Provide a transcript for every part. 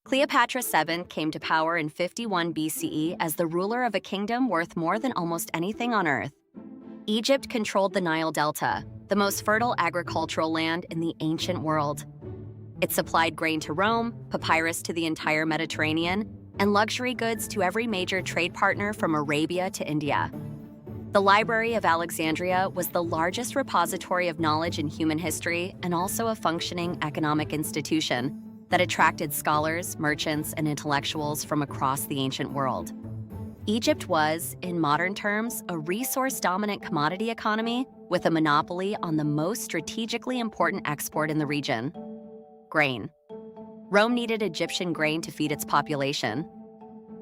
Cleopatra VII came to power in 51 BCE as the ruler of a kingdom worth more than almost anything on earth. Egypt controlled the Nile Delta, the most fertile agricultural land in the ancient world. It supplied grain to Rome, papyrus to the entire Mediterranean, and luxury goods to every major trade partner from Arabia to India. The Library of Alexandria was the largest repository of knowledge in human history and also a functioning economic institution that attracted scholars, merchants, and intellectuals from across the ancient world. Egypt was, in modern terms, a resource-dominant commodity economy with a monopoly on the most strategically important export in the region: grain. Rome needed Egyptian grain to feed its population.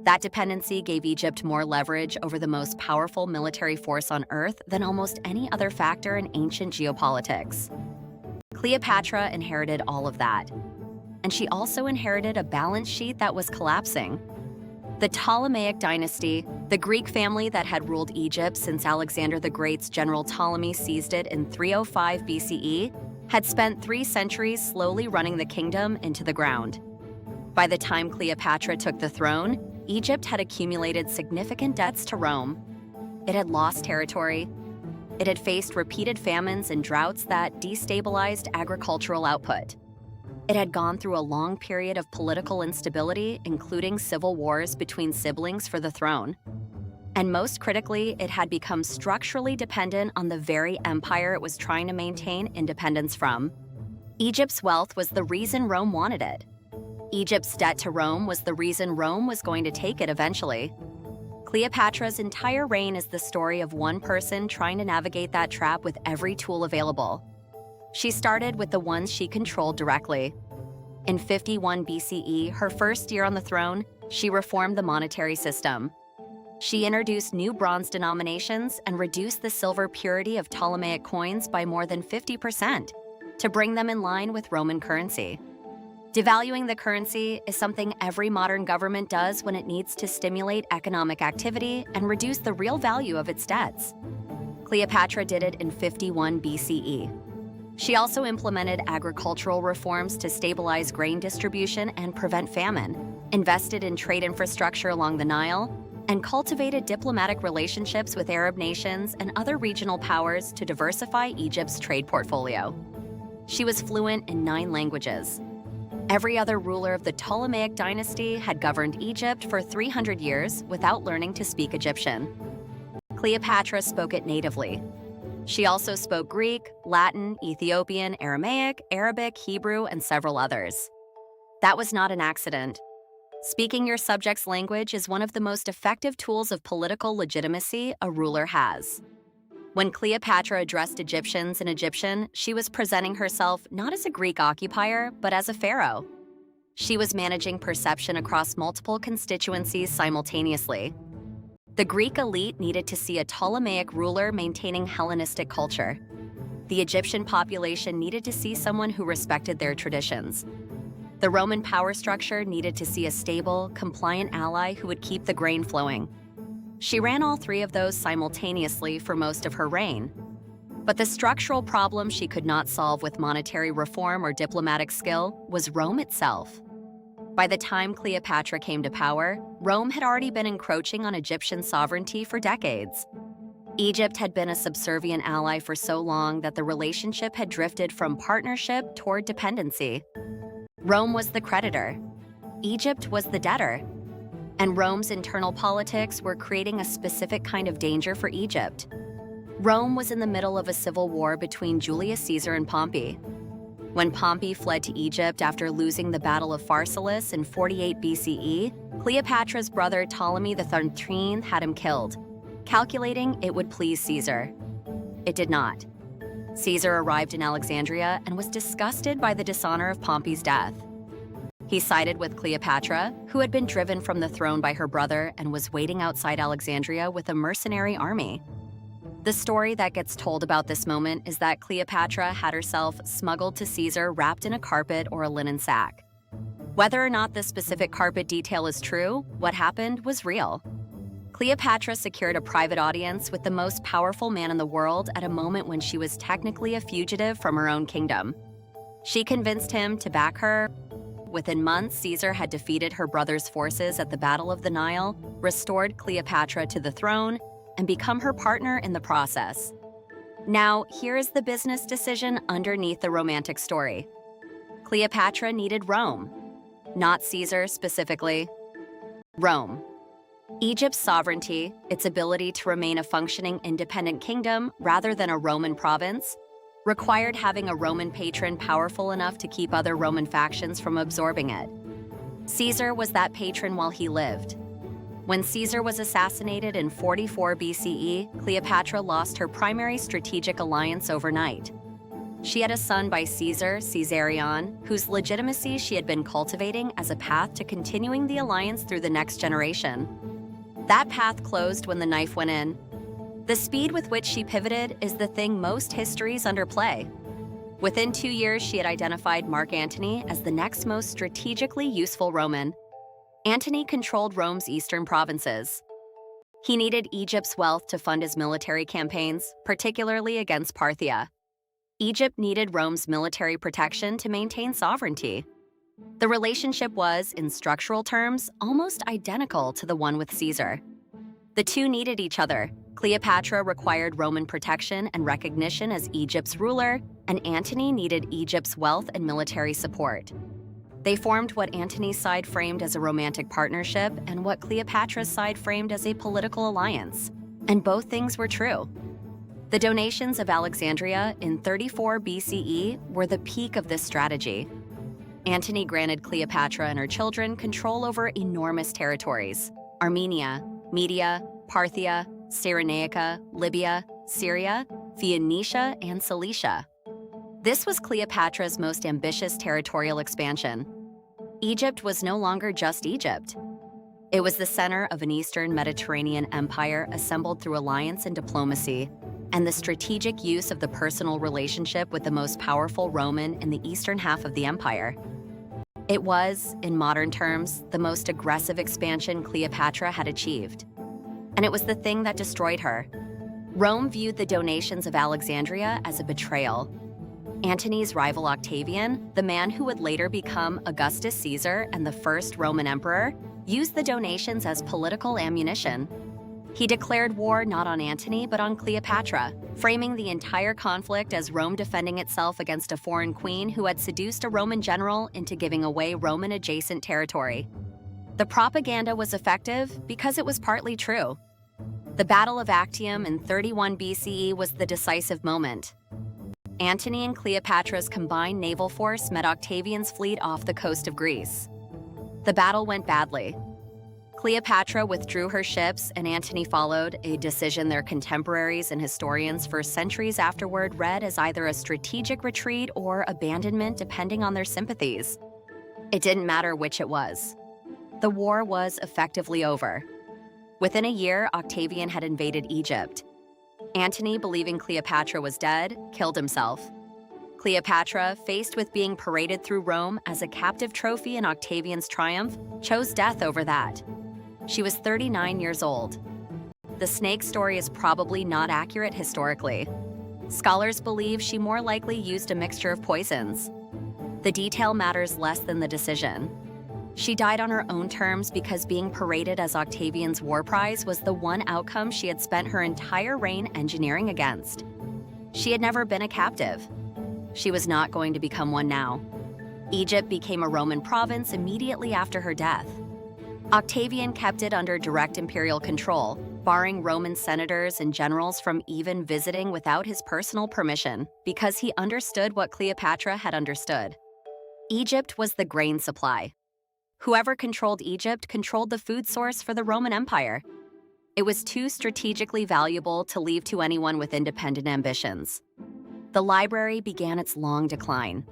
That dependency gave Egypt more leverage over the most powerful military force on Earth than almost any other factor in ancient geopolitics. Cleopatra inherited all of that. And she also inherited a balance sheet that was collapsing. The Ptolemaic dynasty, the Greek family that had ruled Egypt since Alexander the Great's general Ptolemy seized it in 305 BCE, had spent 3 centuries slowly running the kingdom into the ground. By the time Cleopatra took the throne, Egypt had accumulated significant debts to Rome. It had lost territory. It had faced repeated famines and droughts that destabilized agricultural output. It had gone through a long period of political instability, including civil wars between siblings for the throne. And most critically, it had become structurally dependent on the very empire it was trying to maintain independence from. Egypt's wealth was the reason Rome wanted it. Egypt's debt to Rome was the reason Rome was going to take it eventually. Cleopatra's entire reign is the story of one person trying to navigate that trap with every tool available. She started with the ones she controlled directly. In 51 BCE, her first year on the throne, she reformed the monetary system. She introduced new bronze denominations and reduced the silver purity of Ptolemaic coins by more than 50% to bring them in line with Roman currency. Devaluing the currency is something every modern government does when it needs to stimulate economic activity and reduce the real value of its debts. Cleopatra did it in 51 BCE. She also implemented agricultural reforms to stabilize grain distribution and prevent famine, invested in trade infrastructure along the Nile, and cultivated diplomatic relationships with Arab nations and other regional powers to diversify Egypt's trade portfolio. She was fluent in 9 languages. Every other ruler of the Ptolemaic dynasty had governed Egypt for 300 years without learning to speak Egyptian. Cleopatra spoke it natively. She also spoke Greek, Latin, Ethiopian, Aramaic, Arabic, Hebrew, and several others. That was not an accident. Speaking your subject's language is one of the most effective tools of political legitimacy a ruler has. When Cleopatra addressed Egyptians in Egyptian, she was presenting herself not as a Greek occupier, but as a pharaoh. She was managing perception across multiple constituencies simultaneously. The Greek elite needed to see a Ptolemaic ruler maintaining Hellenistic culture. The Egyptian population needed to see someone who respected their traditions. The Roman power structure needed to see a stable, compliant ally who would keep the grain flowing. She ran all 3 of those simultaneously for most of her reign. But the structural problem she could not solve with monetary reform or diplomatic skill was Rome itself. By the time Cleopatra came to power, Rome had already been encroaching on Egyptian sovereignty for decades. Egypt had been a subservient ally for so long that the relationship had drifted from partnership toward dependency. Rome was the creditor. Egypt was the debtor. And Rome's internal politics were creating a specific kind of danger for Egypt. Rome was in the middle of a civil war between Julius Caesar and Pompey. When Pompey fled to Egypt after losing the Battle of Pharsalus in 48 BCE, Cleopatra's brother Ptolemy XIII had him killed, calculating it would please Caesar. It did not. Caesar arrived in Alexandria and was disgusted by the dishonor of Pompey's death. He sided with Cleopatra, who had been driven from the throne by her brother and was waiting outside Alexandria with a mercenary army. The story that gets told about this moment is that Cleopatra had herself smuggled to Caesar wrapped in a carpet or a linen sack. Whether or not this specific carpet detail is true, what happened was real. Cleopatra secured a private audience with the most powerful man in the world at a moment when she was technically a fugitive from her own kingdom. She convinced him to back her within months, Caesar had defeated her brother's forces at the Battle of the Nile, restored Cleopatra to the throne, and become her partner in the process. Now, here is the business decision underneath the romantic story. Cleopatra needed Rome, not Caesar specifically. Rome. Egypt's sovereignty, its ability to remain a functioning independent kingdom rather than a Roman province, required having a Roman patron powerful enough to keep other Roman factions from absorbing it. Caesar was that patron while he lived. When Caesar was assassinated in 44 BCE, Cleopatra lost her primary strategic alliance overnight. She had a son by Caesar, Caesarion, whose legitimacy she had been cultivating as a path to continuing the alliance through the next generation. That path closed when the knife went in. The speed with which she pivoted is the thing most histories underplay. Within 2 years, she had identified Mark Antony as the next most strategically useful Roman. Antony controlled Rome's eastern provinces. He needed Egypt's wealth to fund his military campaigns, particularly against Parthia. Egypt needed Rome's military protection to maintain sovereignty. The relationship was, in structural terms, almost identical to the one with Caesar. The two needed each other. Cleopatra required Roman protection and recognition as Egypt's ruler, and Antony needed Egypt's wealth and military support. They formed what Antony's side framed as a romantic partnership and what Cleopatra's side framed as a political alliance. And both things were true. The donations of Alexandria in 34 BCE were the peak of this strategy. Antony granted Cleopatra and her children control over enormous territories: Armenia, Media, Parthia, Cyrenaica, Libya, Syria, Phoenicia, and Cilicia. This was Cleopatra's most ambitious territorial expansion. Egypt was no longer just Egypt. It was the center of an Eastern Mediterranean empire assembled through alliance and diplomacy, and the strategic use of the personal relationship with the most powerful Roman in the eastern half of the empire. It was, in modern terms, the most aggressive expansion Cleopatra had achieved. And it was the thing that destroyed her. Rome viewed the donations of Alexandria as a betrayal. Antony's rival Octavian, the man who would later become Augustus Caesar and the first Roman emperor, used the donations as political ammunition. He declared war not on Antony but on Cleopatra, framing the entire conflict as Rome defending itself against a foreign queen who had seduced a Roman general into giving away Roman-adjacent territory. The propaganda was effective because it was partly true. The Battle of Actium in 31 BCE was the decisive moment. Antony and Cleopatra's combined naval force met Octavian's fleet off the coast of Greece. The battle went badly. Cleopatra withdrew her ships and Antony followed, a decision their contemporaries and historians for centuries afterward read as either a strategic retreat or abandonment depending on their sympathies. It didn't matter which it was. The war was effectively over. Within a year, Octavian had invaded Egypt. Antony, believing Cleopatra was dead, killed himself. Cleopatra, faced with being paraded through Rome as a captive trophy in Octavian's triumph, chose death over that. She was 39 years old. The snake story is probably not accurate historically. Scholars believe she more likely used a mixture of poisons. The detail matters less than the decision. She died on her own terms because being paraded as Octavian's war prize was the one outcome she had spent her entire reign engineering against. She had never been a captive. She was not going to become one now. Egypt became a Roman province immediately after her death. Octavian kept it under direct imperial control, barring Roman senators and generals from even visiting without his personal permission, because he understood what Cleopatra had understood. Egypt was the grain supply. Whoever controlled Egypt controlled the food source for the Roman Empire. It was too strategically valuable to leave to anyone with independent ambitions. The library began its long decline.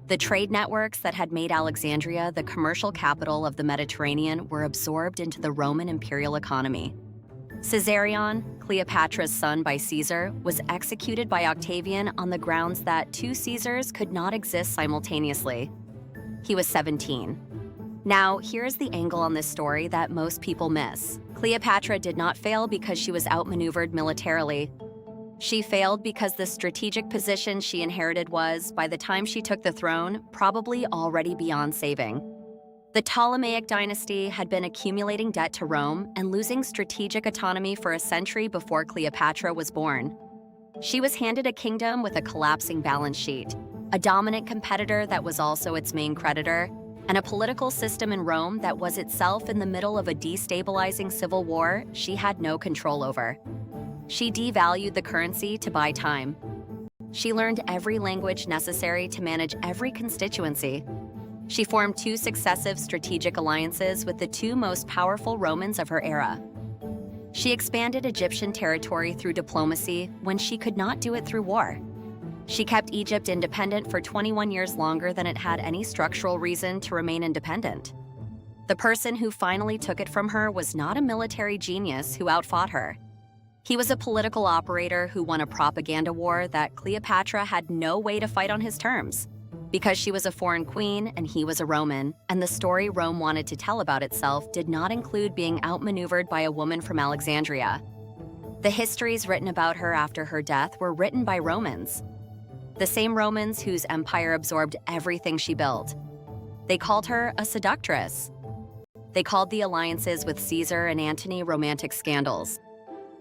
The trade networks that had made Alexandria the commercial capital of the Mediterranean were absorbed into the Roman imperial economy. Caesarion, Cleopatra's son by Caesar, was executed by Octavian on the grounds that two Caesars could not exist simultaneously. He was 17. Now, here's the angle on this story that most people miss. Cleopatra did not fail because she was outmaneuvered militarily. She failed because the strategic position she inherited was, by the time she took the throne, probably already beyond saving. The Ptolemaic dynasty had been accumulating debt to Rome and losing strategic autonomy for a century before Cleopatra was born. She was handed a kingdom with a collapsing balance sheet, a dominant competitor that was also its main creditor, and a political system in Rome that was itself in the middle of a destabilizing civil war she had no control over. She devalued the currency to buy time. She learned every language necessary to manage every constituency. She formed 2 successive strategic alliances with the 2 most powerful Romans of her era. She expanded Egyptian territory through diplomacy when she could not do it through war. She kept Egypt independent for 21 years longer than it had any structural reason to remain independent. The person who finally took it from her was not a military genius who outfought her. He was a political operator who won a propaganda war that Cleopatra had no way to fight on his terms, because she was a foreign queen and he was a Roman, and the story Rome wanted to tell about itself did not include being outmaneuvered by a woman from Alexandria. The histories written about her after her death were written by Romans, the same Romans whose empire absorbed everything she built. They called her a seductress. They called the alliances with Caesar and Antony romantic scandals.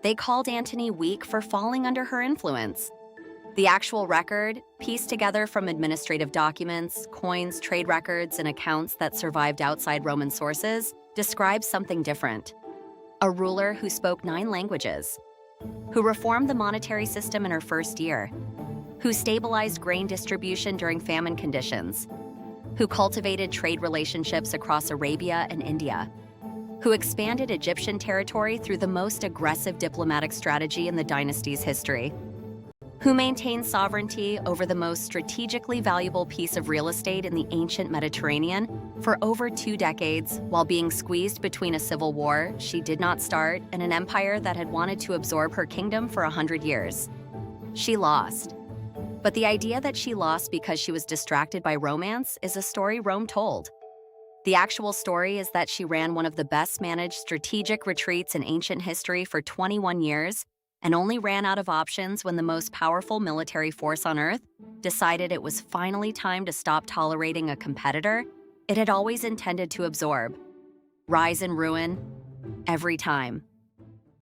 They called Antony weak for falling under her influence. The actual record, pieced together from administrative documents, coins, trade records, and accounts that survived outside Roman sources, describes something different. A ruler who spoke 9 languages, who reformed the monetary system in her first year, who stabilized grain distribution during famine conditions, who cultivated trade relationships across Arabia and India, who expanded Egyptian territory through the most aggressive diplomatic strategy in the dynasty's history, who maintained sovereignty over the most strategically valuable piece of real estate in the ancient Mediterranean for over 2 decades while being squeezed between a civil war she did not start and an empire that had wanted to absorb her kingdom for 100 years. She lost. But the idea that she lost because she was distracted by romance is a story Rome told. The actual story is that she ran one of the best-managed strategic retreats in ancient history for 21 years and only ran out of options when the most powerful military force on Earth decided it was finally time to stop tolerating a competitor it had always intended to absorb. Rise and ruin, every time.